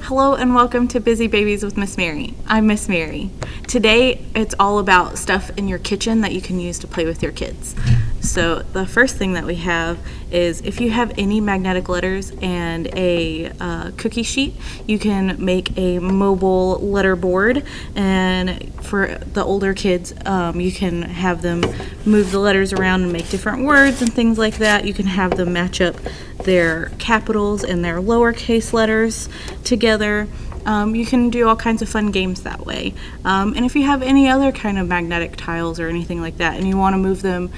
Hello and welcome to Busy Babies with Miss Mary. I'm Miss Mary. Today it's all about stuff in your kitchen that you can use to play with your kids. So the first thing that we have is if you have any magnetic letters and a cookie sheet, you can make a mobile letter board, and for the older kids you can have them move the letters around and make different words and things like that. You can have them match up their capitals and their lowercase letters together. You can do all kinds of fun games that way. And if you have any other kind of magnetic tiles or anything like that and you want to move them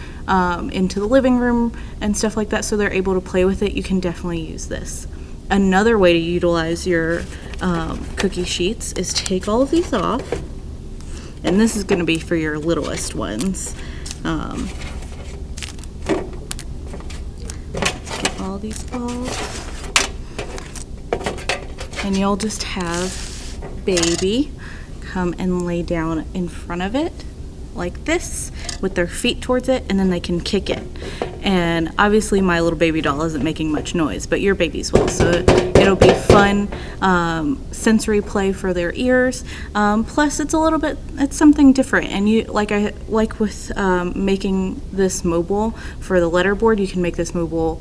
into the living room and stuff like that so they're able to play with it, you can definitely use this. Another way to utilize your cookie sheets is take all of these off, and this is going to be for your littlest ones. Let's get all these off. And you'll just have baby come and lay down in front of it like this with their feet towards it, and then they can kick it. And obviously my little baby doll isn't making much noise, but your babies will, so it'll be fun sensory play for their ears. Plus it's something different, and you like with making this mobile for the letter board, you can make this mobile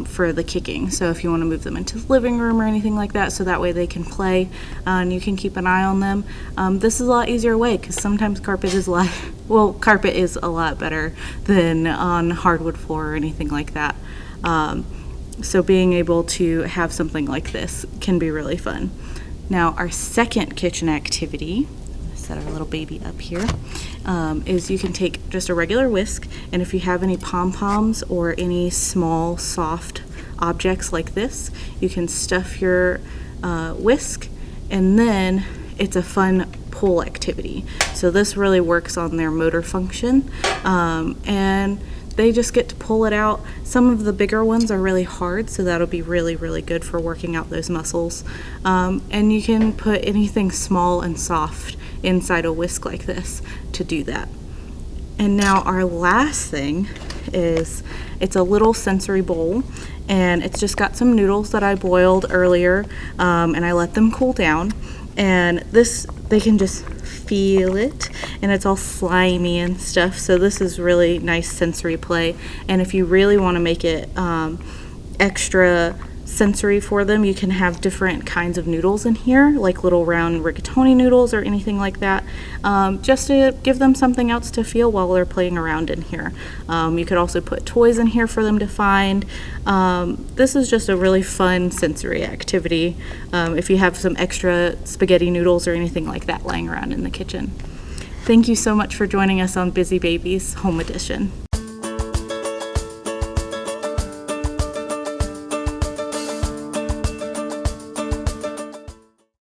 for the kicking. So if you want to move them into the living room or anything like that, so that way they can play and you can keep an eye on them. This is a lot easier way because sometimes carpet is a lot better than on hardwood floor or anything like that. So being able to have something like this can be really fun. Now our second kitchen activity, set our little baby up here, is you can take just a regular whisk, and if you have any pom-poms or any small soft objects like this, you can stuff your whisk, and then it's a fun pull activity. So this really works on their motor function, and they just get to pull it out. Some of the bigger ones are really hard, so that'll be really, really good for working out those muscles. And you can put anything small and soft inside a whisk like this to do that. And now our last thing is, it's a little sensory bowl, and it's just got some noodles that I boiled earlier, and I let them cool down. And this, they can just feel it, and it's all slimy and stuff, so this is really nice sensory play. And if you really want to make it extra sensory for them, you can have different kinds of noodles in here, like little round rigatoni noodles or anything like that, just to give them something else to feel while they're playing around in here. You could also put toys in here for them to find. This is just a really fun sensory activity if you have some extra spaghetti noodles or anything like that lying around in the kitchen. Thank you so much for joining us on Busy Babies Home Edition.